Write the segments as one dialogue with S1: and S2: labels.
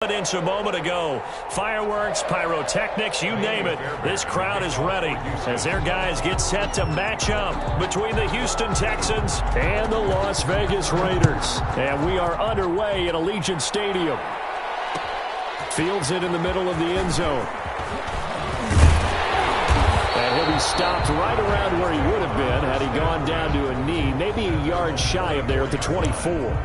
S1: A moment ago. Fireworks, pyrotechnics, you name it. This crowd is ready as their guys get set to match up between the Houston Texans and the Las Vegas Raiders. And we are underway at Allegiant Stadium. Fields it in the middle of the end zone. And he'll be stopped right around where he would have been had he gone down to a knee, maybe a yard shy of there at the 24.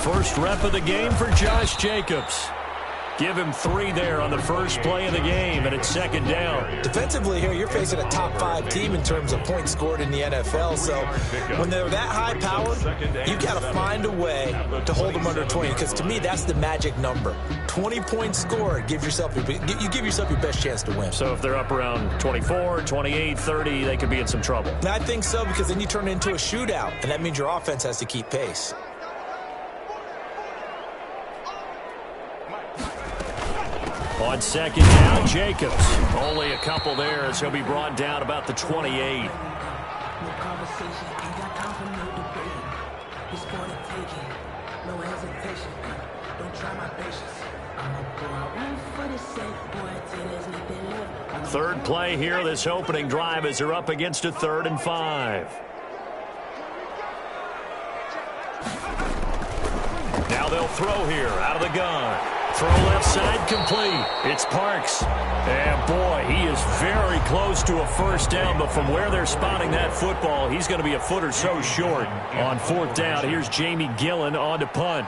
S1: First rep of the game for Josh Jacobs. Give him 3 there on the first play of the game, and it's second down.
S2: Defensively here, you're facing a top-5 team in terms of points scored in the NFL. So when they're that high-powered, you've got to find a way to hold them under 20. Because to me, that's the magic number. 20 points scored, you give yourself your best chance to win.
S1: So if they're up around 24, 28, 30, they could be in some trouble.
S2: And I think so, because then you turn it into a shootout, and that means your offense has to keep pace.
S1: On second down, Jacobs. Only a couple there as he'll be brought down about the 28. Third play here, this opening drive as they're up against a 3rd and 5. Now they'll throw here out of the gun. Throw left side complete. It's Parks. And boy, he is very close to a first down, but from where they're spotting that football, he's going to be a foot or so short on 4th down. Here's Jamie Gillen on to punt.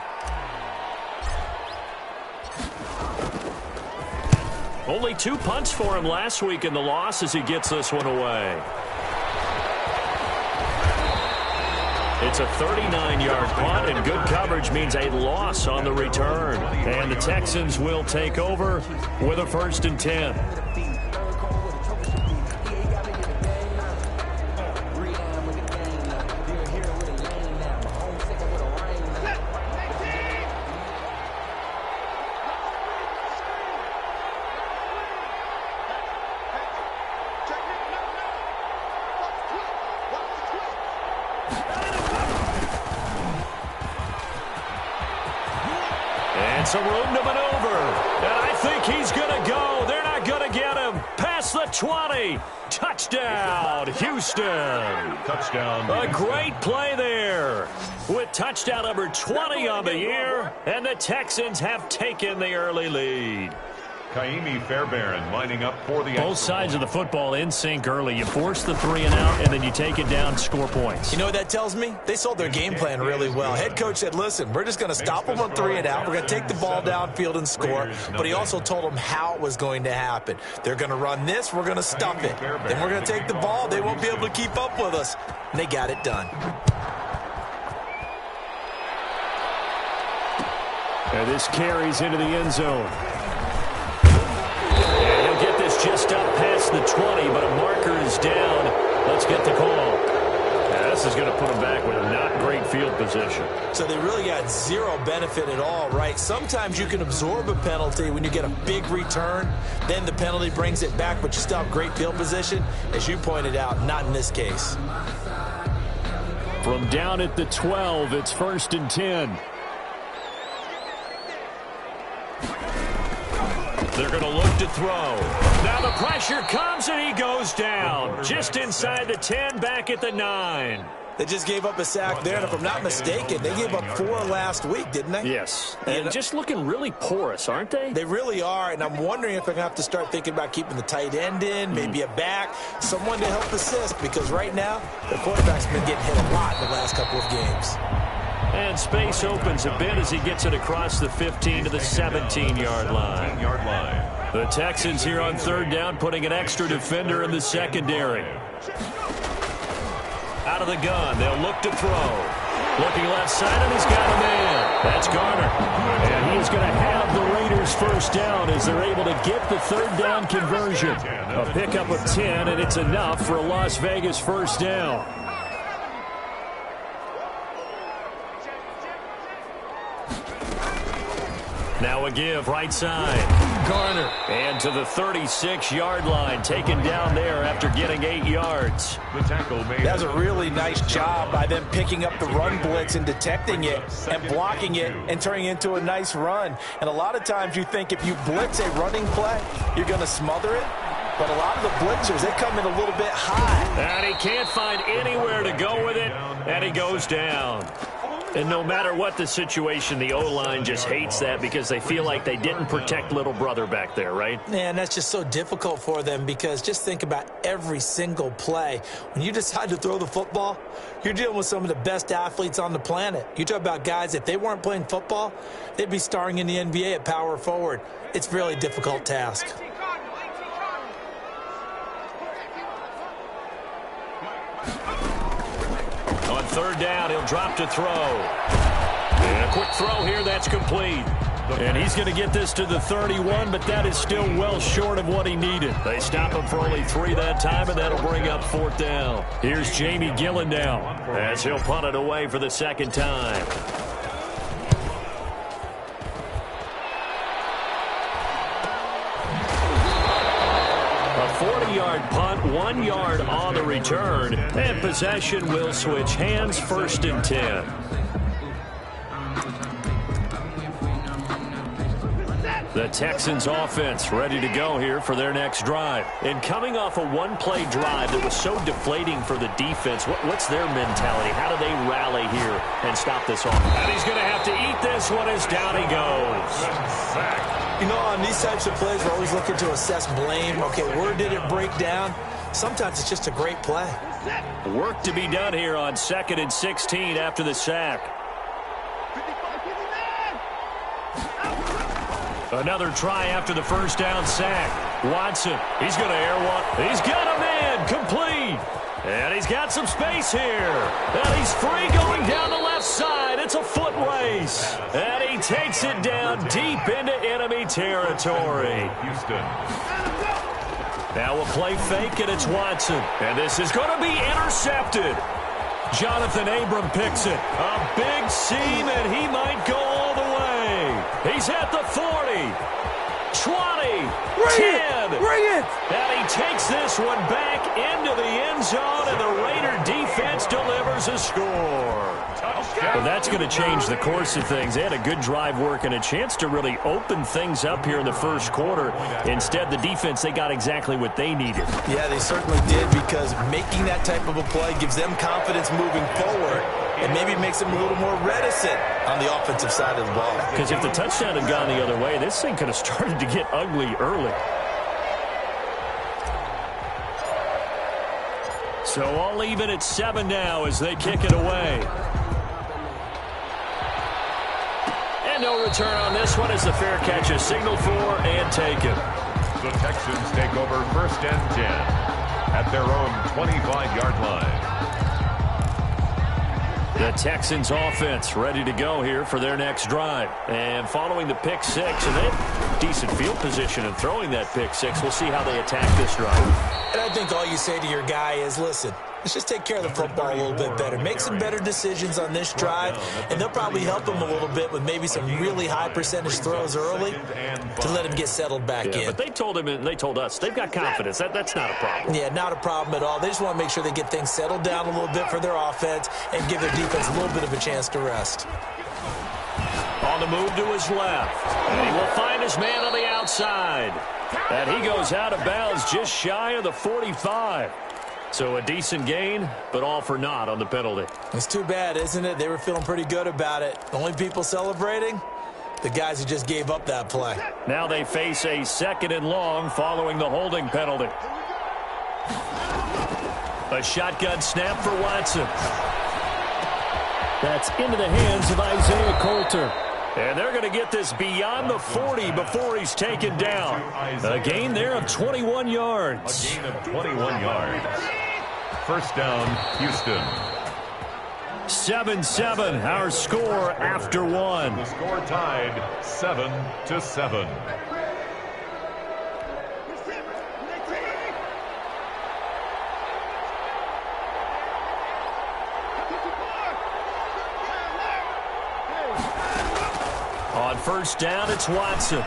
S1: Only 2 punts for him last week in the loss as he gets this one away. It's a 39-yard punt, and good coverage means a loss on the return. And the Texans will take over with a 1st and 10. Some room to maneuver, and I think he's going to go. They're not going to get him. Past the 20. Touchdown, Houston.
S3: Touchdown.
S1: A great play there with touchdown number 20 on the year, and the Texans have taken the early lead.
S3: Kaimi Fairbairn lining up for the
S1: both sides of the football in sync early. You force the 3 and out, and then you take it down, score points.
S2: You know what that tells me? They sold their game plan really well. Head coach said, listen, we're just going to stop them on 3 and out. We're going to take the ball downfield and score. But he also told them how it was going to happen. They're going to run this. We're going to stop it. Then we're going to take the ball. They won't be able to keep up with us. And they got it done.
S1: And this carries into the end zone. Just up past the 20, but a marker is down. Let's get the call. Yeah, this is going to put them back with a not great field position.
S2: So they really got zero benefit at all, right? Sometimes you can absorb a penalty when you get a big return. Then the penalty brings it back, but you still have great field position. As you pointed out, not in this case.
S1: From down at the 12, it's 1st and 10. They're going to look to throw. Now the pressure comes, and he goes down. Just inside the 10, back at the 9.
S2: They just gave up a sack there, and if I'm not mistaken, they gave up 4 last week, didn't they?
S1: Yes. And just looking really porous, aren't they?
S2: They really are, and I'm wondering if they're going to have to start thinking about keeping the tight end in, maybe a back, someone to help assist, because right now, the quarterback's been getting hit a lot in the last couple of games.
S1: And space opens a bit as he gets it across the 15 to the 17-yard line. The Texans here on 3rd down, putting an extra defender in the secondary. Out of the gun, they'll look to throw. Looking left side, and he's got a man. That's Garner. And he's going to have the Raiders first down as they're able to get the third down conversion. A pickup of 10, and it's enough for a Las Vegas first down. Now a give right side. Garner. And to the 36-yard line, taken down there after getting 8 yards.
S3: The tackle made.
S2: That was a really nice job by them picking up the run blitz and detecting it and blocking it and turning it into a nice run. And a lot of times you think if you blitz a running play, you're going to smother it. But a lot of the blitzers, they come in a little bit high.
S1: And he can't find anywhere to go with it, and he goes down. And no matter what the situation, the O-line just hates that because they feel like they didn't protect little brother back there, right?
S2: Man, that's just so difficult for them because just think about every single play. When you decide to throw the football, you're dealing with some of the best athletes on the planet. You talk about guys, if they weren't playing football, they'd be starring in the NBA at power forward. It's a really difficult task.
S1: On third down, he'll drop to throw. And a quick throw here, that's complete. And he's going to get this to the 31, but that is still well short of what he needed. They stop him for only 3 that time, and that'll bring up fourth down. Here's Jamie Gillen now as he'll punt it away for the second time. A 40-yard punt, 1 yard on the return, and possession will switch hands, first and 10. The Texans offense ready to go here for their next drive. And coming off a one-play drive that was so deflating for the defense, what's their mentality? How do they rally here and stop this offense? And he's going to have to eat this one as down he goes.
S2: You know, on these types of plays, we're always looking to assess blame. Okay, where did it break down? Sometimes it's just a great play.
S1: Work to be done here on 2nd and 16 after the sack. Another try after the first down sack. Watson, he's going to air one. He's got a man, complete. And he's got some space here. And he's free going down the left side. It's a foot race. And he takes it down deep into enemy territory.
S3: Houston.
S1: Now a play fake, and it's Watson. And this is going to be intercepted. Jonathan Abram picks it. A big seam, and he might go all the way. He's at the 40, 20, 10.
S2: Bring it!
S1: And he takes this one back into the end zone, and the Raider defense delivers a score. Well, that's going to change the course of things. They had a good drive work and a chance to really open things up here in the first quarter. Instead, the defense, they got exactly what they needed.
S2: Yeah, they certainly did, because making that type of a play gives them confidence moving forward and maybe makes them a little more reticent on the offensive side of the ball.
S1: Because if the touchdown had gone the other way, this thing could have started to get ugly early. So I'll leave it at 7 now as they kick it away. And no return on this one as the fair catch is signaled for and taken.
S3: The Texans take over 1st and 10 at their own 25-yard line.
S1: The Texans offense ready to go here for their next drive. And following the pick six, and they have decent field position in throwing that pick six. We'll see how they attack this drive.
S2: And I think all you say to your guy is, listen, let's just take care of the football a little bit better. Make some better decisions on this drive, and they'll probably help him a little bit with maybe some really high percentage throws early to let him get settled back in.
S1: But they told him and they told us they've got confidence. That's not a problem.
S2: Yeah, not a problem at all. They just want to make sure they get things settled down a little bit for their offense and give their defense a little bit of a chance to rest.
S1: On the move to his left. And he will find his man on the outside. And he goes out of bounds just shy of the 45. So a decent gain, but all for naught on the penalty.
S2: It's too bad, isn't it? They were feeling pretty good about it. The only people celebrating, the guys who just gave up that play.
S1: Now they face a 2nd and long following the holding penalty. A shotgun snap for Watson. That's into the hands of Isaiah Coulter. And they're going to get this beyond the 40 before he's taken down. A gain there of 21 yards.
S3: A gain of 21 yards. 1st down, Houston.
S1: 7-7, our score after one.
S3: The score tied 7-7.
S1: On first down, it's Watson.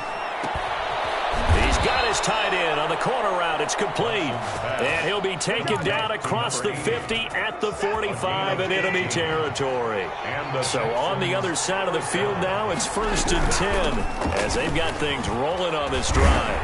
S1: He's got his tight end on the corner route. It's complete. And he'll be taken down across the 50 at the 45 in enemy territory. So on the other side of the field now, it's 1st and 10 as they've got things rolling on this drive.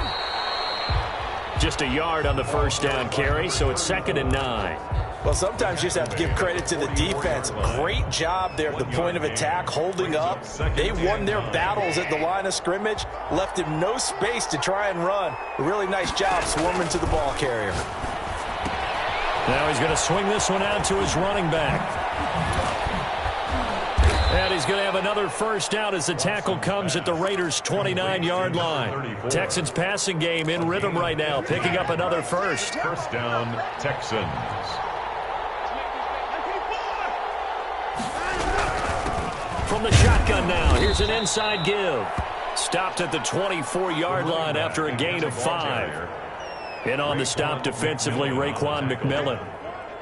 S1: Just a yard on the first down carry, so it's 2nd and 9.
S2: Well, sometimes you just have to give credit to the defense. Great job there at the point of attack, holding up. They won their battles at the line of scrimmage, left him no space to try and run. A really nice job swarming to the ball carrier.
S1: Now he's going to swing this one out to his running back. And he's going to have another first down as the tackle comes at the Raiders' 29-yard line. Texans passing game in rhythm right now, picking up another first.
S3: First down, Texans.
S1: From the shotgun now, here's an inside give. Stopped at the 24-yard line after a gain of 5. In on the stop defensively, Raekwon McMillan.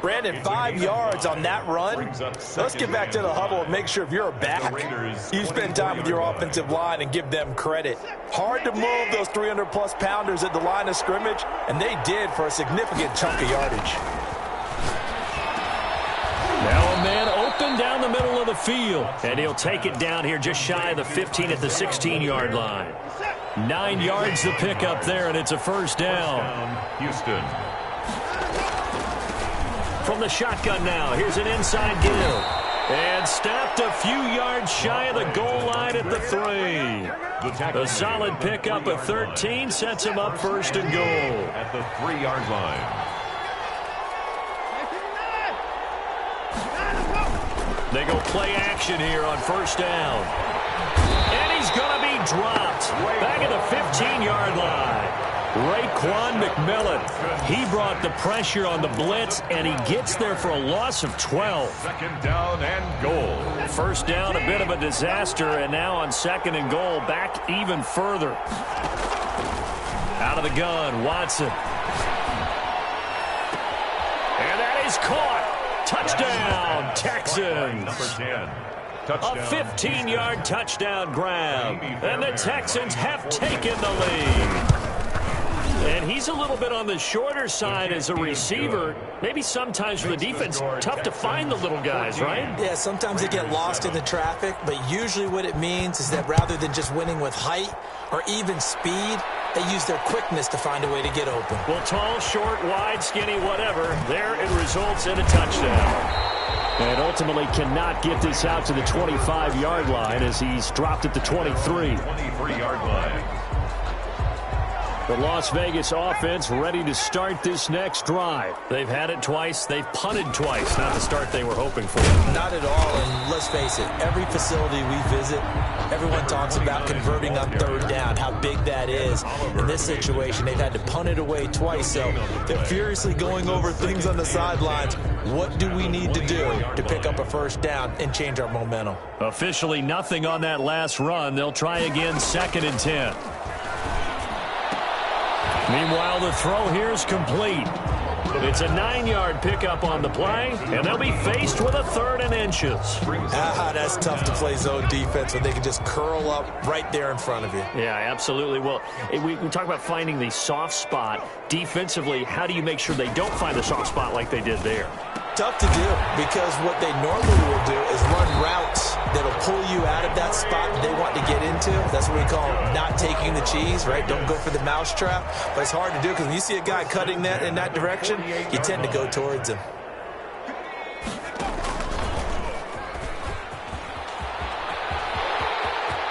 S2: Brandon, 5 yards on that run. Let's get back to the huddle and make sure if you're a back, you spend time with your offensive line and give them credit. Hard to move those 300-plus pounders at the line of scrimmage, and they did for a significant chunk of yardage.
S1: Now a man open down the middle of the field, and he'll take it down here just shy of the 15 at the 16-yard line. 9 yards to pick up there, and it's a first down.
S3: Houston.
S1: From the shotgun now, here's an inside give. And stopped a few yards shy of the goal line at the 3. A solid pickup of 13 sets him up 1st and goal.
S3: At the 3-yard line.
S1: They go play action here on first down. And he's going to be dropped back at the 15-yard line. Raekwon McMillan. He brought the pressure on the blitz, and he gets there for a loss of 12.
S3: 2nd down and goal.
S1: First down, a bit of a disaster, and now on 2nd and goal, back even further. Out of the gun, Watson. And that is caught. Touchdown, Texans.
S3: Number 10.
S1: A 15-yard touchdown grab. And the Texans have taken the lead. And he's a little bit on the shorter side as a receiver. Maybe sometimes for the defense, tough to find the little guys, right?
S2: Yeah, sometimes they get lost in the traffic, but usually what it means is that rather than just winning with height or even speed, they use their quickness to find a way to get open.
S1: Well, tall, short, wide, skinny, whatever, there it results in a touchdown. And ultimately cannot get this out to the 25-yard line as he's dropped at the 23.
S3: 23-yard line.
S1: The Las Vegas offense ready to start this next drive. They've had it twice. They've punted twice. Not the start they were hoping for.
S2: Not at all, and let's face it, every facility we visit, everyone talks about converting on 3rd down, how big that is. In this situation, they've had to punt it away twice, so they're furiously going over things on the sidelines. What do we need to do to pick up a first down and change our momentum?
S1: Officially nothing on that last run. They'll try again 2nd and 10. Meanwhile, the throw here is complete. It's a 9-yard pickup on the play, and they'll be faced with a 3rd and inches.
S2: That's tough to play zone defense when they can just curl up right there in front of you.
S1: Yeah, absolutely. Well, we talk about finding the soft spot. Defensively, how do you make sure they don't find the soft spot like they did there?
S2: Tough to do, because what they normally will do is run routes that'll pull you out of that spot that they want to get into. That's what we call not taking the cheese, right? Don't go for the mousetrap. But it's hard to do because when you see a guy cutting that in that direction, you tend to go towards him.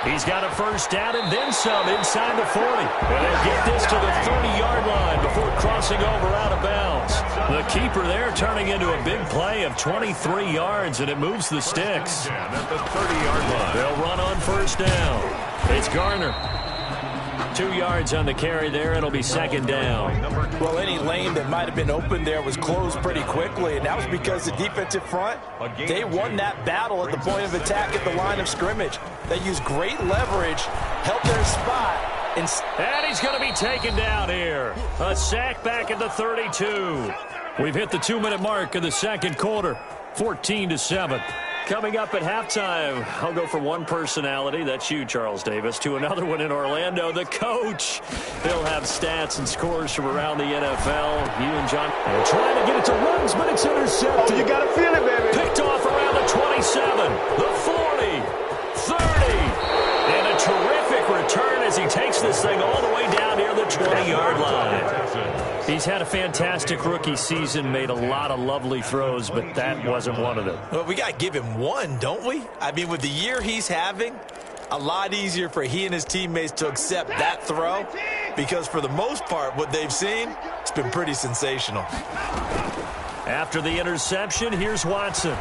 S1: He's got a first down and then some inside the 40. And they'll get this to the 30-yard line before crossing over out of bounds. The keeper there turning into a big play of 23 yards, and it moves the sticks.
S3: At the 30-yard line.
S1: They'll run on first down. It's Garner. 2 yards on the carry there. It'll be second down.
S2: Well, any lane that might have been open there was closed pretty quickly, and that was because the defensive front, they won that battle at the point of attack at the line of scrimmage. They used great leverage, held their spot. And
S1: he's going to be taken down here. A sack back at the 32. We've hit the 2-minute mark of the second quarter. 14-7. Coming up at halftime, I'll go from one personality, that's you, Charles Davis, to another one in Orlando, the coach. He'll have stats and scores from around the NFL. You and John are trying to get it to runs, but it's intercepted.
S4: Oh, you got to feel it, baby.
S1: Picked off around the 27, the 40, 30. And a terrific return as he takes this thing all the way down near the 20-yard line. He's had a fantastic rookie season, made a lot of lovely throws, but that wasn't one of them.
S2: Well, we got to give him one, don't we? I mean, with the year he's having, a lot easier for he and his teammates to accept that throw because for the most part, what they've seen, it's been pretty sensational.
S1: After the interception, here's Watson.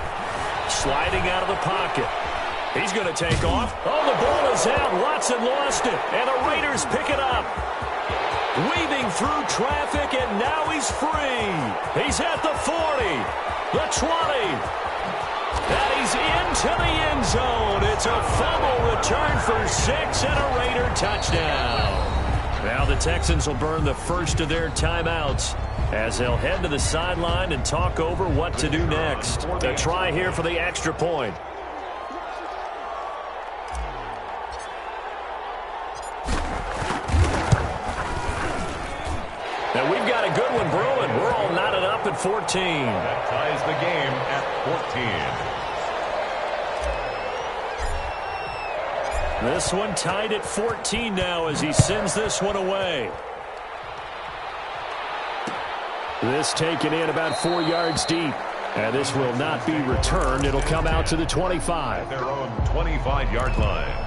S1: Sliding out of the pocket. He's going to take off. Oh, the ball is out. Watson lost it, and the Raiders pick it up. Weaving through traffic, and now he's free. He's at the 40, the 20, and he's into the end zone. It's a fumble return for 6 and a Raider touchdown. Now the Texans will burn the first of their timeouts as they'll head to the sideline and talk over what to do next. A try here for the extra point. And we've got a good one brewing. We're all knotted up at 14.
S3: That ties the game at 14.
S1: This one tied at 14 now as he sends this one away. This taken in about 4 yards deep. And this will not be returned. It'll come out to the 25.
S3: Their own 25-yard line.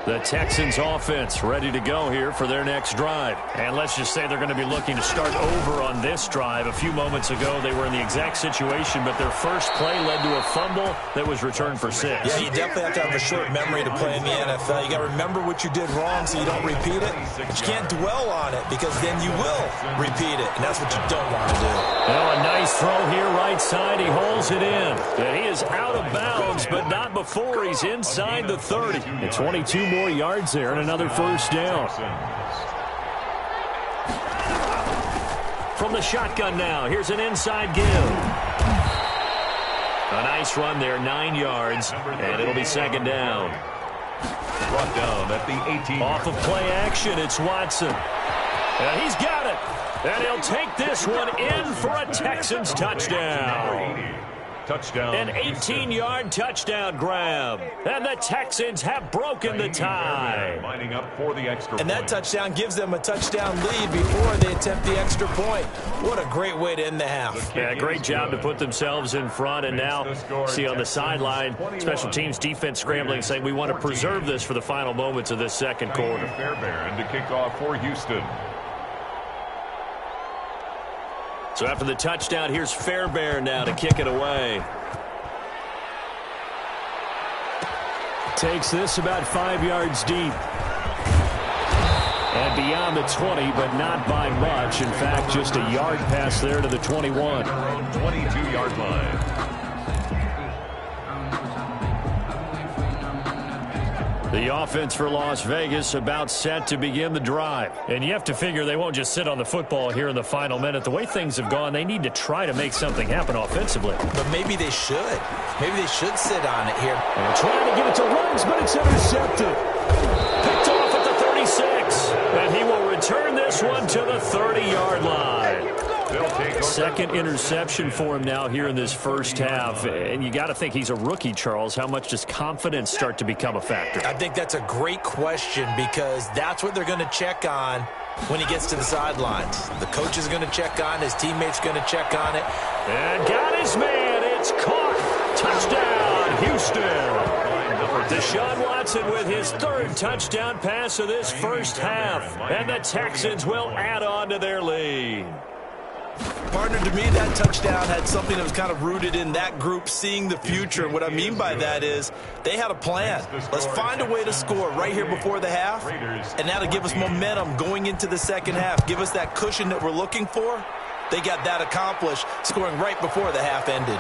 S1: The Texans offense ready to go here for their next drive. And let's just say they're going to be looking to start over on this drive. A few moments ago, they were in the exact situation, but their first play led to a fumble that was returned for 6.
S2: Yeah, you definitely have to have a short memory to play in the NFL. You got to remember what you did wrong so you don't repeat it. But you can't dwell on it because then you will repeat it, and that's what you don't want to do.
S1: Well, a nice throw here right side. He holds it in. And he is out of bounds, but not before he's inside the 30. And 22 more yards there and another first down. From the shotgun now, here's an inside give. A nice run there, 9 yards, and it'll be second down.
S3: Brought down at the 18.
S1: Off of play action, it's Watson. And he's got it. And he'll take this one in for a Texans touchdown.
S3: Touchdown.
S1: An 18-yard touchdown grab. And the Texans have broken the tie.
S3: Lining up for the extra
S2: and that touchdown gives them a touchdown lead before they attempt the extra point. What a great way to end the half.
S1: Yeah, great job to put themselves in front. And now, see on the sideline, special teams defense scrambling, saying we want to preserve this for the final moments of this second quarter.
S3: Fairbairn to kick off for Houston.
S1: So after the touchdown, here's Fairbairn now to kick it away. Takes this about 5 yards deep. And beyond the 20, but not by much. In fact, just a yard pass there to the 21.
S3: 22-yard line.
S1: The offense for Las Vegas about set to begin the drive. And you have to figure they won't just sit on the football here in the final minute. The way things have gone, they need to try to make something happen offensively.
S2: But maybe they should. Maybe they should sit on it here.
S1: And trying to give it to Ruggs, but it's intercepted. Picked off at the 36. And he will return this one to the 30-yard line. Second interception for him now here in this first half. And you got to think he's a rookie, Charles. How much does confidence start to become a factor?
S2: I think that's a great question because that's what they're going to check on when he gets to the sidelines. The coach is going to check on, his teammates going to check on it.
S1: And got his man. It's caught. Touchdown, Houston. Deshaun Watson with his third touchdown pass of this first half. And the Texans will add on to their lead.
S2: Partner, to me, that touchdown had something that was kind of rooted in that group seeing the future. What I mean by that is they had a plan. Let's find a way to score right here before the half, and that'll give us momentum going into the second half, give us that cushion that we're looking for. They got that accomplished, scoring right before the half ended.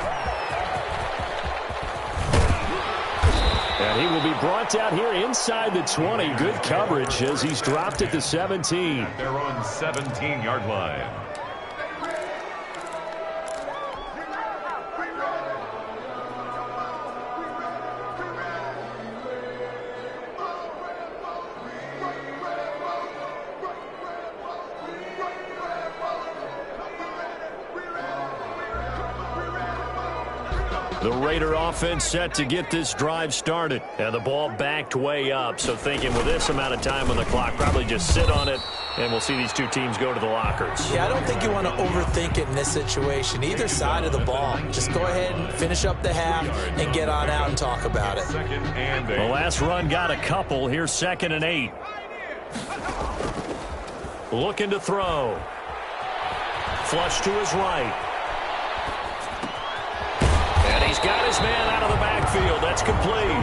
S1: And he will be brought down here inside the 20. Good coverage as he's dropped at the 17.
S3: At their own 17-yard line.
S1: The Raider offense set to get this drive started. And the ball backed way up. So thinking with this amount of time on the clock, probably just sit on it, and we'll see these two teams go to the lockers.
S2: Yeah, I don't think you want to overthink it in this situation. Either side of the ball. Just go ahead and finish up the half and get on out and talk about it.
S1: The last run got a couple. Here's 2nd and 8. Looking to throw. Flush to his right. He's got his man out of the backfield. That's complete.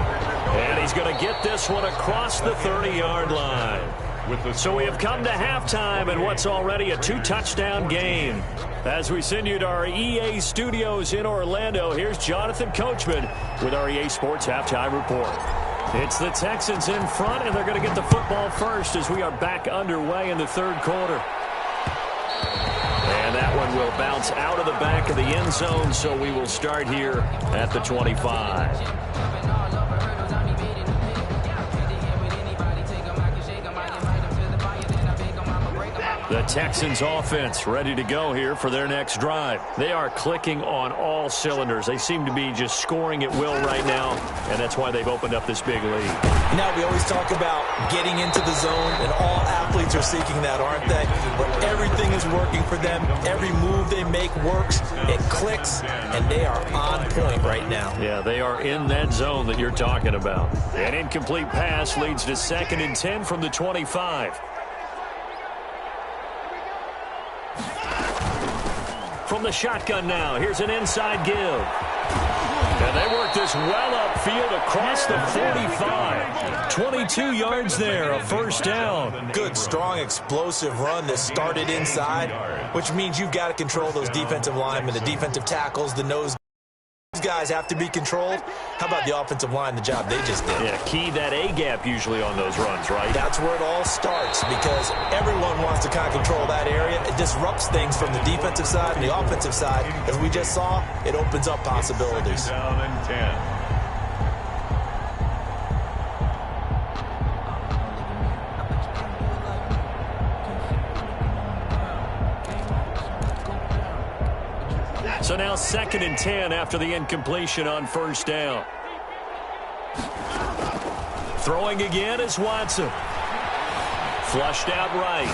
S1: And he's going to get this one across the 30-yard line. So we have come to halftime in what's already a 2-touchdown game. As we send you to our EA studios in Orlando, here's Jonathan Coachman with our EA Sports Halftime Report. It's the Texans in front, and they're going to get the football first as we are back underway in the third quarter. And that one will bounce out of the back of the end zone, so we will start here at the 25. The Texans offense ready to go here for their next drive. They are clicking on all cylinders. They seem to be just scoring at will right now, and that's why they've opened up this big lead.
S2: Now, we always talk about getting into the zone, and all athletes are seeking that, aren't they? Where everything is working for them. Every move they make works. It clicks, and they are on point right now.
S1: Yeah, they are in that zone that you're talking about. An incomplete pass leads to 2nd and 10 from the 25. From the shotgun now, here's an inside give. And they work this well upfield across the 45. 22 yards there, a first down.
S2: Good, strong, explosive run that started inside, which means you've got to control those defensive linemen, the defensive tackles, the nose. These guys have to be controlled. How about the offensive line, the job they just did?
S1: Yeah, key that A-gap usually on those runs, right?
S2: That's where it all starts because everyone wants to kind of control that area. It disrupts things from the defensive side and the offensive side. As we just saw, it opens up possibilities.
S3: Down and 10.
S1: So now 2nd and 10 after the incompletion on first down. Throwing again is Watson. Flushed out right.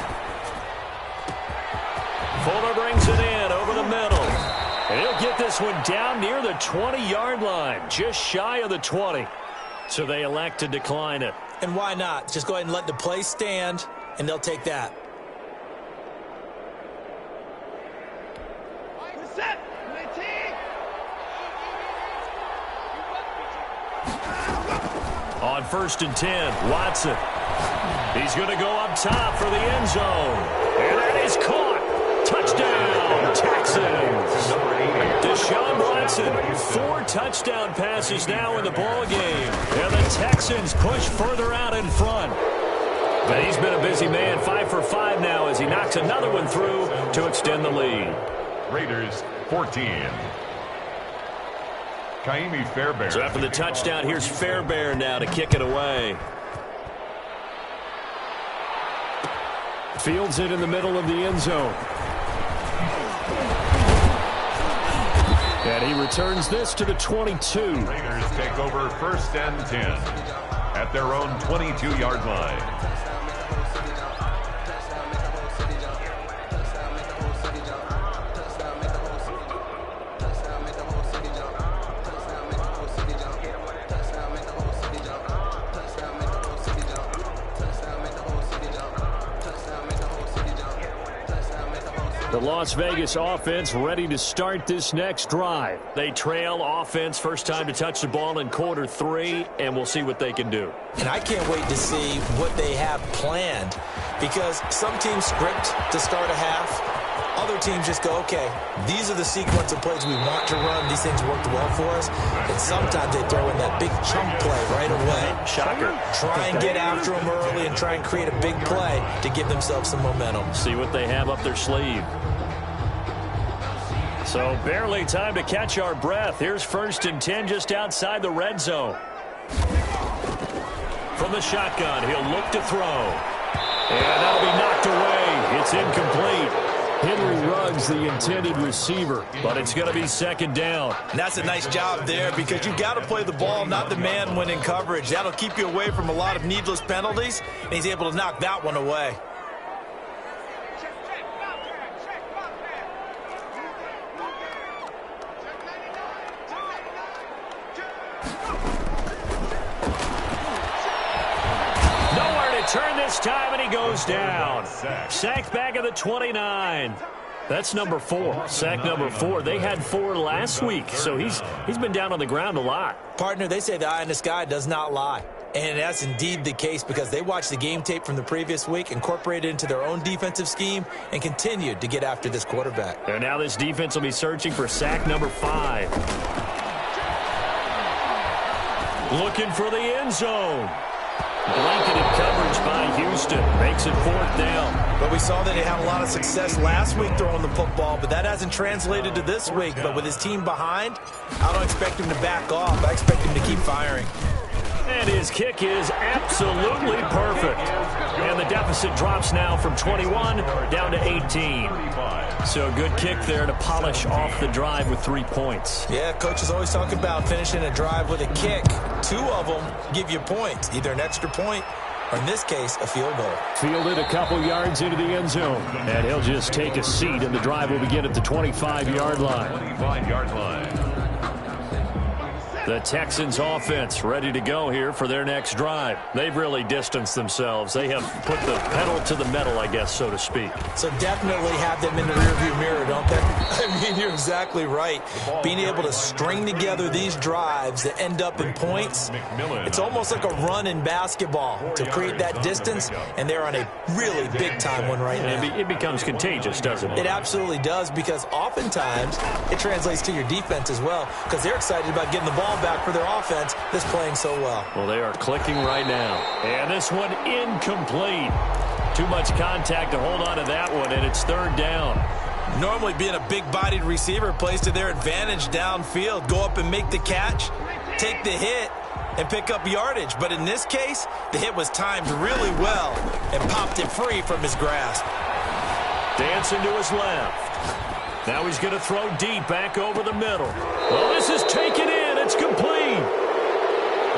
S1: Fuller brings it in over the middle. And he'll get this one down near the 20-yard line, just shy of the 20. So they elect to decline it.
S2: And why not? Just go ahead and let the play stand, and they'll take that.
S1: On 1st and 10, Watson. He's going to go up top for the end zone. And that is caught. Touchdown, Texans. Deshaun Watson, 4 touchdown passes now in the ballgame. And the Texans push further out in front. But he's been a busy man, 5 for 5 now as he knocks another one through to extend the lead.
S3: Raiders 14. Fairbairn.
S1: So after the touchdown, here's Fairbairn now to kick it away. Fields it in the middle of the end zone. And he returns this to the 22.
S3: Raiders take over 1st and 10 at their own 22-yard line.
S1: The Las Vegas offense ready to start this next drive. They trail offense, first time to touch the ball in quarter 3, and we'll see what they can do.
S2: And I can't wait to see what they have planned, because some teams script to start a half. Other teams just go, okay, these are the sequence of plays we want to run. These things worked well for us. And sometimes they throw in that big chunk play right away.
S1: Shocker.
S2: Try and get after them early and try and create a big play to give themselves some momentum.
S1: See what they have up their sleeve. So barely time to catch our breath. Here's 1st and 10 just outside the red zone. From the shotgun, he'll look to throw. And that'll be knocked away. It's incomplete. Henry Ruggs, the intended receiver, but it's going to be 2nd down.
S2: And that's a nice job there, because you've got to play the ball, not the man when in coverage. That'll keep you away from a lot of needless penalties, and he's able to knock that one away.
S1: Turn this time, and he goes down. Sacked back at the 29. That's number 4. Sack number 4. They had 4 last week, so he's been down on the ground a lot.
S2: Partner, they say the eye in the sky does not lie. And that's indeed the case, because they watched the game tape from the previous week, incorporated it into their own defensive scheme, and continued to get after this quarterback.
S1: And now this defense will be searching for sack number 5. Looking for the end zone. Blanketed coverage by Houston. Makes it 4th down.
S2: But we saw that he had a lot of success last week throwing the football, but that hasn't translated to this week. But with his team behind, I don't expect him to back off. I expect him to keep firing.
S1: And his kick is absolutely perfect. And the deficit drops now from 21 down to 18. So a good kick there to polish off the drive with 3 points.
S2: Yeah, coaches always talk about finishing a drive with a kick. 2 of them give you points, either an extra point or, in this case, a field goal.
S1: Fielded a couple yards into the end zone. And he'll just take a seat, and the drive will begin at the 25-yard line.
S3: 25-yard line.
S1: The Texans offense ready to go here for their next drive. They've really distanced themselves. They have put the pedal to the metal, I guess, so to speak.
S2: So definitely have them in the rearview mirror, don't they? I mean, you're exactly right. Being able to string together these drives that end up in points, it's almost like a run in basketball to create that distance, and they're on a really big-time one right now.
S1: It becomes contagious, doesn't it?
S2: It absolutely does, because oftentimes it translates to your defense as well, because they're excited about getting the ball back for their offense that's playing so well.
S1: Well, they are clicking right now. And this one incomplete. Too much contact to hold on to that one, and it's 3rd down.
S2: Normally being a big-bodied receiver plays to their advantage downfield. Go up and make the catch, take the hit, and pick up yardage. But in this case, the hit was timed really well and popped it free from his grasp.
S1: Dancing to his left. Now he's going to throw deep back over the middle. Well, this is taken in. It's complete.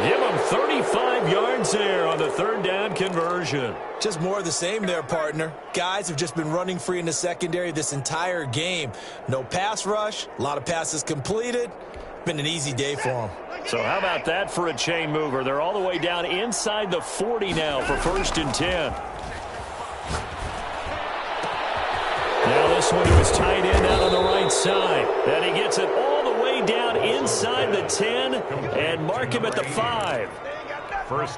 S1: Give him 35 yards there on the 3rd down conversion.
S2: Just more of the same there, partner. Guys have just been running free in the secondary this entire game. No pass rush, a lot of passes completed. Been an easy day for them.
S1: So how about that for a chain mover? They're all the way down inside the 40 now for 1st and 10. Now this one was tight end out on the right side. And he gets it all the way down inside the 10 and mark him at the 5.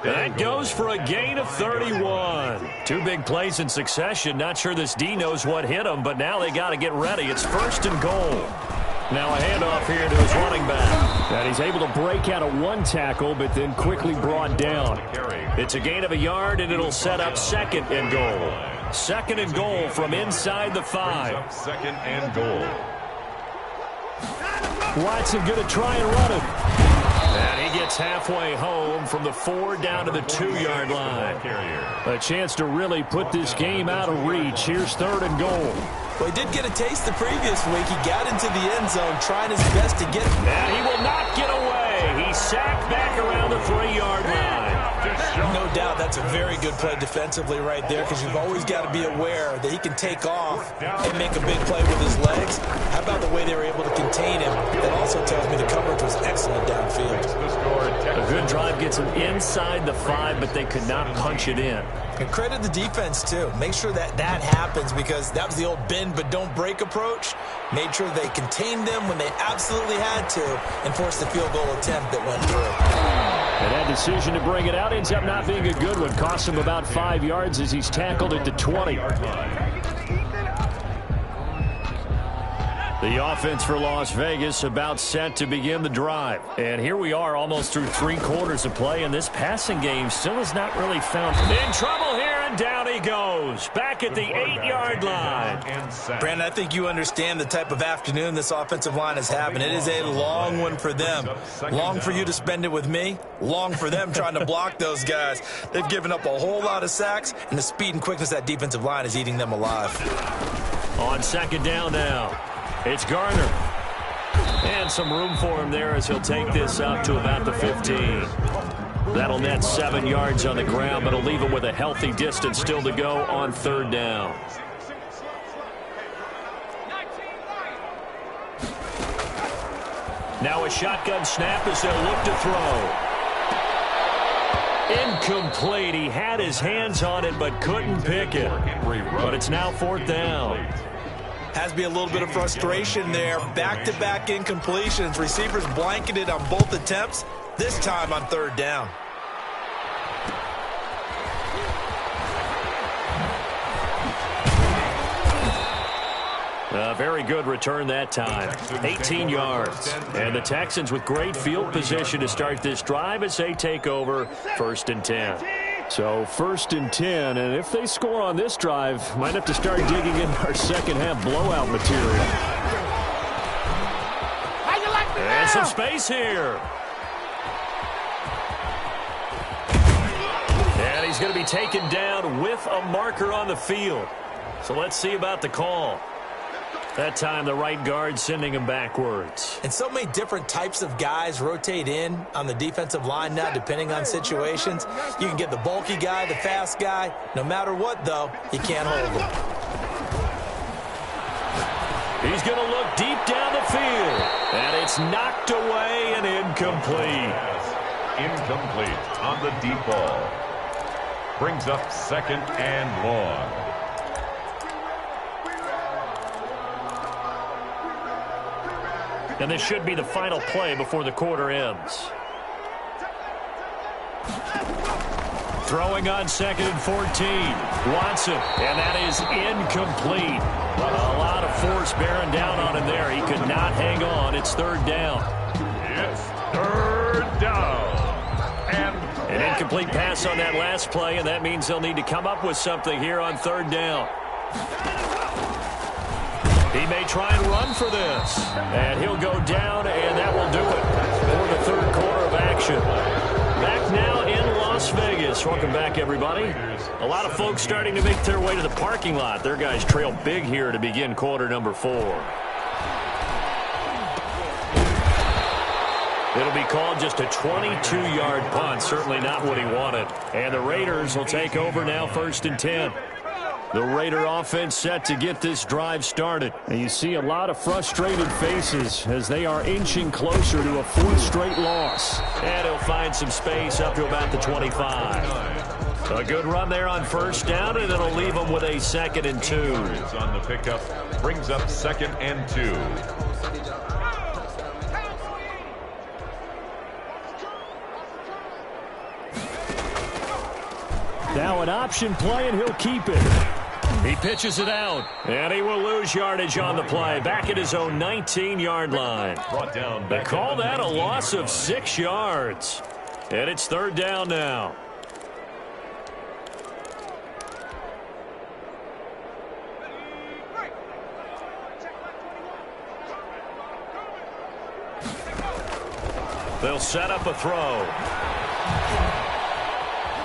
S1: That goes for a gain of 31. 2 big plays in succession. Not sure this D knows what hit him, but now they got to get ready. It's 1st and goal. Now a handoff here to his running back. And he's able to break out of 1 tackle, but then quickly brought down. It's a gain of a yard, and it'll set up 2nd and goal. 2nd and goal from inside the 5.
S3: 2nd and goal.
S1: Watson going to try and run it. And he gets halfway home from the 4 down to the 2-yard line. A chance to really put this game out of reach. Here's 3rd and goal.
S2: Well, he did get a taste the previous week. He got into the end zone trying his best to get it.
S1: And he will not get away. He's sacked back around the 3-yard line.
S2: No doubt that's a very good play defensively right there, because you've always got to be aware that he can take off and make a big play with his legs. How about the way they were able to contain him? That also tells me the coverage was excellent downfield.
S1: Good drive gets them inside the 5, but they could not punch it in.
S2: And credit the defense, too. Make sure that happens, because that was the old bend but don't break approach. Made sure they contained them when they absolutely had to and forced the field goal attempt that went through.
S1: And that decision to bring it out ends up not being a good one. Cost him about 5 yards as he's tackled at the 20. The offense for Las Vegas about set to begin the drive. And here we are almost through 3 quarters of play, and this passing game still has not really found in trouble here, and down he goes. Back at the 8-yard line.
S2: Brandon, I think you understand the type of afternoon this offensive line is having. It is a long one for them. Long for you to spend it with me. Long for them trying to block those guys. They've given up a whole lot of sacks, and the speed and quickness of that defensive line is eating them alive.
S1: On second down now. It's Garner. And some room for him there as he'll take this up to about the 15. That'll net 7 yards on the ground, but it'll leave him with a healthy distance still to go on third down. Now a shotgun snap as they'll look to throw. Incomplete. He had his hands on it but couldn't pick it. But it's now fourth down.
S2: Has to be a little bit of frustration there. Back-to-back incompletions. Receivers blanketed on both attempts, this time on third down.
S1: A very good return that time. 18 yards. And the Texans with great field position to start this drive as they take over first and 10. So first and 10, and if they score on this drive, might have to start digging in our second half blowout material. And some space here. And he's going to be taken down with a marker on the field. So let's see about the call. That time the right guard sending him backwards.
S2: And so many different types of guys rotate in on the defensive line now depending on situations. You can get the bulky guy, the fast guy. No matter what, though, you can't hold him.
S1: He's going to look deep down the field. And it's knocked away and incomplete.
S3: Incomplete on the deep ball. Brings up second and long.
S1: And this should be the final play before the quarter ends. Throwing on second and 14. Watson, and that is incomplete. A lot of force bearing down on him there. He could not hang on. It's third down.
S3: It's third down. And
S1: an incomplete pass on that last play, and that means they'll need to come up with something here on third down. He may try and run for this. And he'll go down, and that will do it for the third quarter of action. Back now in Las Vegas. Welcome back, everybody. A lot of folks starting to make their way to the parking lot. Their guys trail big here to begin quarter number 4. It'll be called just a 22-yard punt. Certainly not what he wanted. And the Raiders will take over now first and 10. The Raider offense set to get this drive started. And you see a lot of frustrated faces as they are inching closer to a 4th straight loss. And he'll find some space up to about the 25. A good run there on first down, and it'll leave them with a second and 2.
S3: On the pickup, brings up second and 2.
S1: Now an option play, and he'll keep it. He pitches it out, and he will lose yardage on the play. Back at his own 19-yard line. They call that a loss of 6 yards. And it's third down now. They'll set up a throw.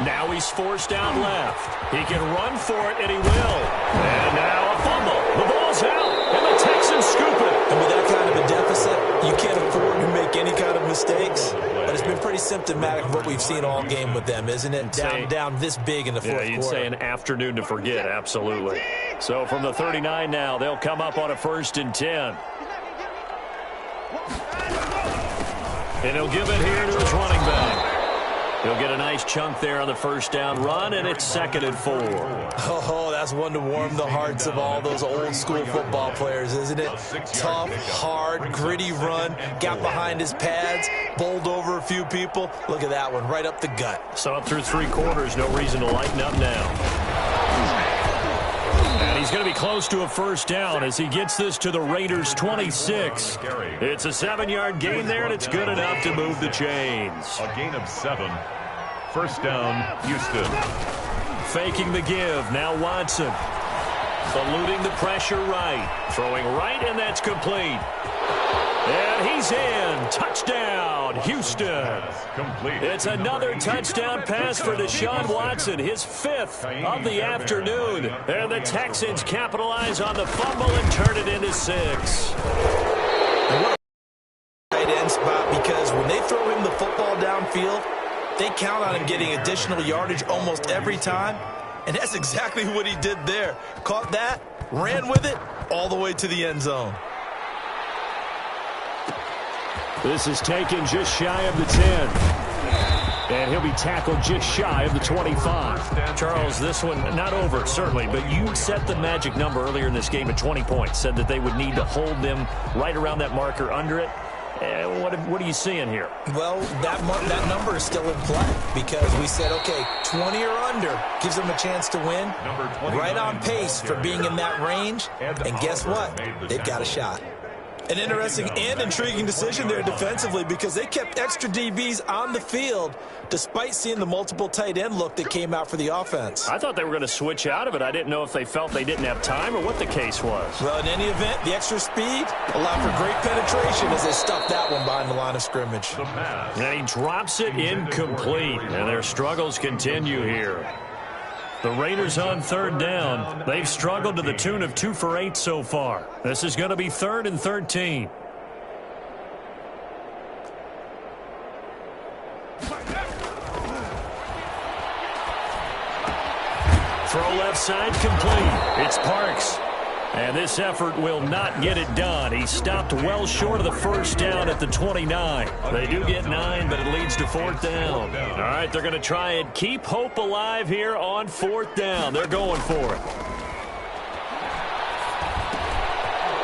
S1: Now he's forced out left. He can run for it, and he will. And now a fumble. The ball's out, and the Texans scoop it.
S2: And with that kind of a deficit, you can't afford to make any kind of mistakes. But it's been pretty symptomatic of what we've seen all game with them, isn't it? Down this big in the fourth quarter.
S1: Yeah, you'd say an afternoon to forget, absolutely. So from the 39 now, they'll come up on a first and 10. And he'll give it here to his running back. He'll get a nice chunk there on the first down run, and it's 2nd and 4.
S2: Oh, that's one to warm the hearts of all those old-school football players, isn't it? Tough, hard, gritty run, got behind his pads, bowled over a few people. Look at that one, right up the gut.
S1: So up through 3 quarters, no reason to lighten up now. And he's going to be close to a first down as he gets this to the Raiders' 26. It's a 7-yard gain there, and it's good enough to move the chains.
S3: A gain of 7. First down, Houston.
S1: Faking the give. Now Watson. Eluding the pressure right. Throwing right, and that's complete. And he's in. Touchdown, Houston.
S3: Complete.
S1: It's another touchdown pass for Deshaun Watson, his 5th of the afternoon. And the Texans capitalize on the fumble and turn it into 6.
S2: And what a tight end spot, because when they throw him the football downfield, they count on him getting additional yardage almost every time. And that's exactly what he did there. Caught that, ran with it, all the way to the end zone.
S1: This is taken just shy of the 10. And he'll be tackled just shy of the 25. Charles, this one not over, certainly, but you set the magic number earlier in this game at 20 points. Said that they would need to hold them right around that marker under it. What are you seeing here?
S2: Well, that number is still in play because we said, okay, 20 or under gives them a chance to win. Right on pace for being in that range. And guess what? They've got a shot. An interesting and intriguing decision there defensively because they kept extra DBs on the field despite seeing the multiple tight end look that came out for the offense.
S1: I thought they were going to switch out of it. I didn't know if they felt they didn't have time or what the case was.
S2: Well, in any event, the extra speed allowed for great penetration as they stuffed that one behind the line of scrimmage.
S1: And he drops it incomplete, and their struggles continue here. The Raiders on 3rd down. They've struggled to the tune of 2 for 8 so far. This is going to be 3rd and 13. Throw left side complete. It's Parks. And this effort will not get it done. He stopped well short of the first down at the 29. They do get 9, but it leads to 4th down. All right, they're going to try and keep hope alive here on 4th down. They're going for it.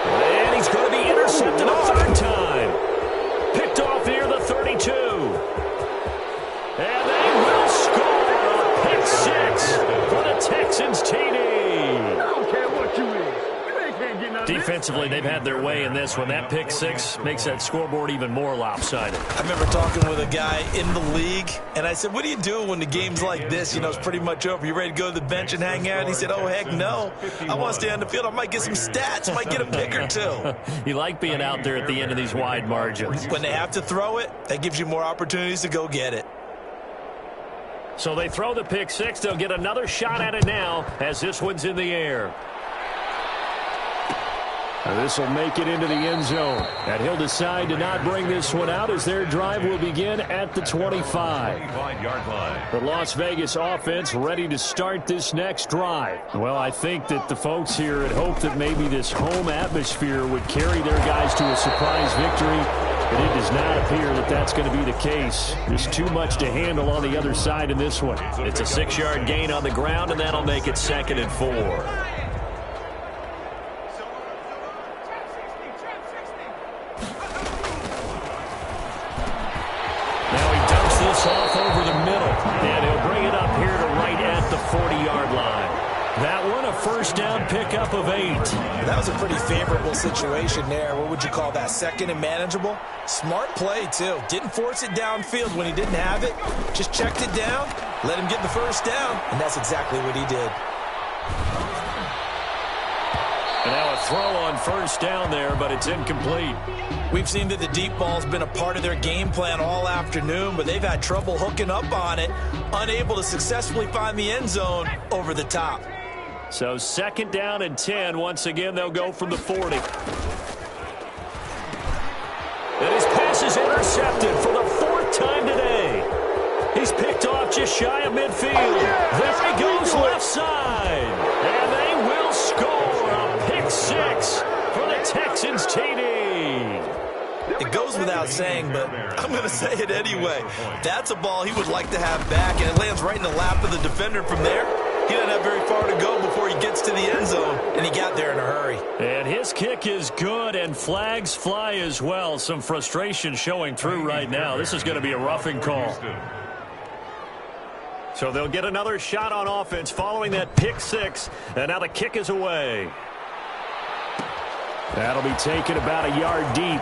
S1: And he's going to be intercepted a 3rd time. Picked off near the 32. And they will score a pick 6 for the Texans TD.
S4: I don't care what you is.
S1: Defensively, they've had their way in this one. That pick 6 makes that scoreboard even more lopsided.
S2: I remember talking with a guy in the league, and I said, what do you do when the game's like this? You know, it's pretty much over. You ready to go to the bench and hang out? And he said, oh, heck no. I want to stay on the field. I might get some stats. I might get a pick or 2.
S1: You like being out there at the end of these wide margins.
S2: When they have to throw it, that gives you more opportunities to go get it.
S1: So they throw the pick 6. They'll get another shot at it now as this one's in the air. This will make it into the end zone. And he'll decide to not bring this one out as their drive will begin at the 25-yard line. The Las Vegas offense ready to start this next drive. Well, I think that the folks here had hoped that maybe this home atmosphere would carry their guys to a surprise victory. But it does not appear that that's going to be the case. There's too much to handle on the other side in this one. It's a 6-yard gain on the ground, and that'll make it 2nd and 4. Off over the middle, and he'll bring it up here to right at the 40-yard line. That one, a first down pickup of 8.
S2: That was a pretty favorable situation there. What would you call that? 2nd and manageable? Smart play, too. Didn't force it downfield when he didn't have it. Just checked it down, let him get the first down, and that's exactly what he did.
S1: And now a throw on first down there, but it's incomplete.
S2: We've seen that the deep ball's been a part of their game plan all afternoon, but they've had trouble hooking up on it, unable to successfully find the end zone over the top.
S1: So 2nd down and 10. Once again, they'll go from the 40. And his pass is intercepted for the 4th time today. He's picked off just shy of midfield. There he goes left side. And they will score a pick 6 for the Texans TD.
S2: goes without saying, but I'm going to say it anyway. That's a ball he would like to have back, and it lands right in the lap of the defender from there. He doesn't have very far to go before he gets to the end zone, and he got there in a hurry.
S1: And his kick is good, and flags fly as well. Some frustration showing through right now. This is going to be a roughing call. So they'll get another shot on offense following that pick six, and now the kick is away. That'll be taken about a yard deep.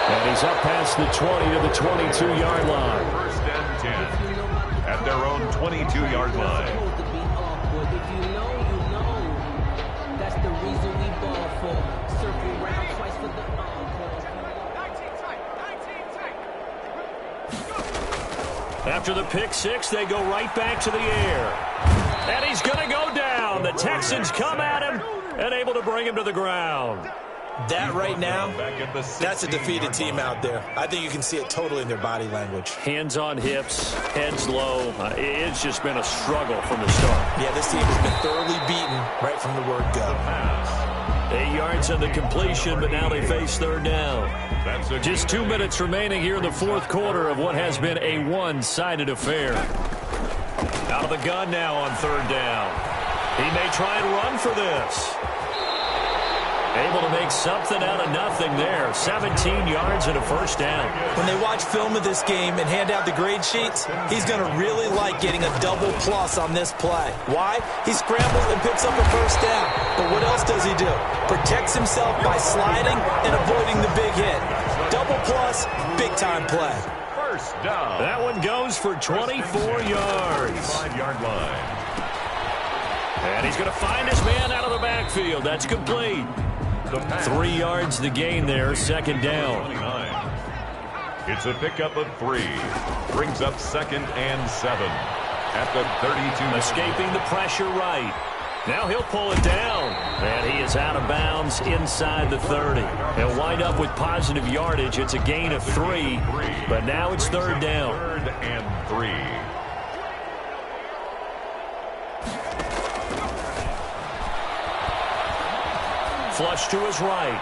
S1: And he's up past the 20 to the 22-yard line.
S3: First and 10 at their own 22-yard line.
S1: After the pick six, they go right back to the air. And he's going to go down. The Texans come at him and able to bring him to the ground.
S2: That right now, that's a defeated team out there. I think you can see it totally in their body language.
S1: Hands on hips, heads low. It's just been a struggle from the start.
S2: Yeah, this team has been thoroughly beaten right from the word go.
S1: 8 yards on the completion, but now they face third down. Just 2 minutes remaining here in the fourth quarter of what has been a one-sided affair. Out of the gun now on third down. He may try and run for this. Able to make something out of nothing there. 17 yards and a first down.
S2: When they watch film of this game and hand out the grade sheets, he's going to really like getting a double plus on this play. Why? He scrambles and picks up a first down. But what else does he do? Protects himself by sliding and avoiding the big hit. Double plus, big-time play.
S3: First down.
S1: That one goes for 24 yards.
S3: 5-yard line.
S1: And he's going to find his man out of the backfield. That's complete. 3 yards the gain there, second down.
S3: 29. It's a pickup of 3. Brings up second and 7 at the 32.
S1: Escaping the pressure right. Now he'll pull it down. And he is out of bounds inside the 30. He'll wind up with positive yardage. It's a gain of 3, but now it's third down.
S3: Third and 3.
S1: Flush to his right.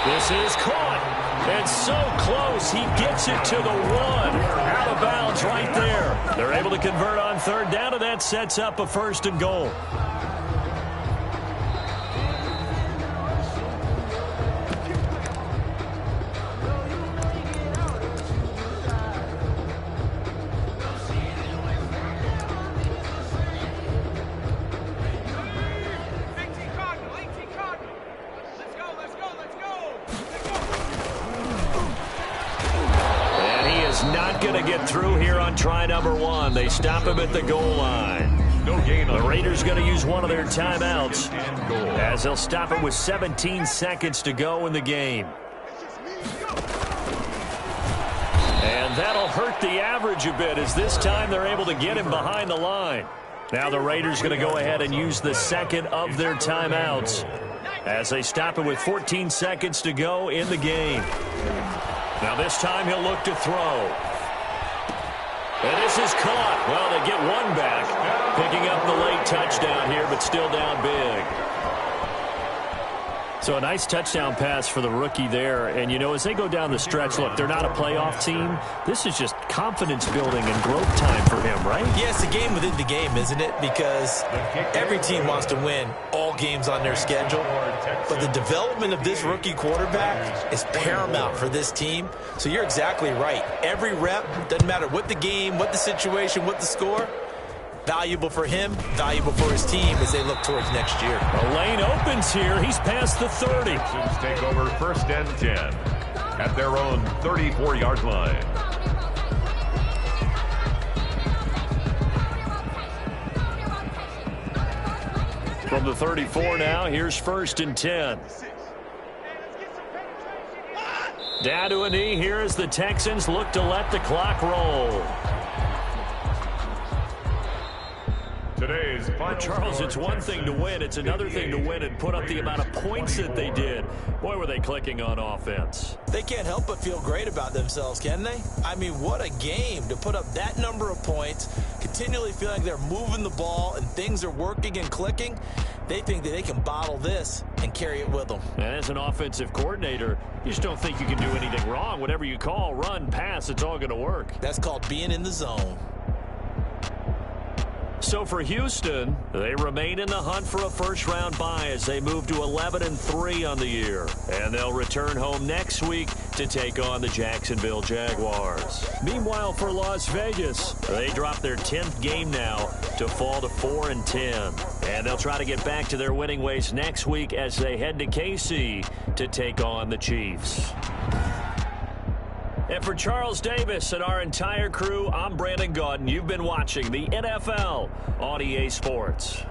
S1: This is caught. And so close. He gets it to the 1. Out of bounds right there. They're able to convert on third down, and that sets up a first and goal. Not going to get through here on try number 1. They stop him at the goal line.
S3: No gain.
S1: The Raiders going to use one of their timeouts as they'll stop it with 17 seconds to go in the game. And that'll hurt the average a bit as this time they're able to get him behind the line. Now the Raiders going to go ahead and use the second of their timeouts as they stop it with 14 seconds to go in the game. Now this time he'll look to throw. And this is caught. Well, they get one back. Picking up the late touchdown here, but still down big. So a nice touchdown pass for the rookie there. And, you know, as they go down the stretch, look, they're not a playoff team. This is just confidence building and growth time for him, right?
S2: Yeah, it's a game within the game, isn't it? Because every team wants to win all games on their schedule. But the development of this rookie quarterback is paramount for this team. So you're exactly right. Every rep, doesn't matter what the game, what the situation, what the score, valuable for him, valuable for his team as they look towards next year.
S1: The lane opens here. He's past the 30.
S3: Texans take over first and 10 at their own 34-yard line.
S1: From the 34 now, here's first and 10. Down to a knee here as the Texans look to let the clock roll.
S3: Today's final
S1: Charles,
S3: score,
S1: it's one thing to win. It's another thing to win and put up the amount of points that they did. Boy, were they clicking on offense.
S2: They can't help but feel great about themselves, can they? I mean, what a game to put up that number of points, continually feel like they're moving the ball and things are working and clicking, they think that they can bottle this and carry it with them.
S1: And as an offensive coordinator, you just don't think you can do anything wrong. Whatever you call, run, pass, it's all going to work.
S2: That's called being in the zone.
S1: So for Houston, they remain in the hunt for a first-round bye as they move to 11-3 on the year. And they'll return home next week to take on the Jacksonville Jaguars. Meanwhile, for Las Vegas, they drop their 10th game now to fall to 4-10. And they'll try to get back to their winning ways next week as they head to KC to take on the Chiefs. And for Charles Davis and our entire crew, I'm Brandon Gaudin. You've been watching the NFL on EA Sports.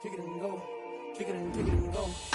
S4: Kick it and go, kick it and go.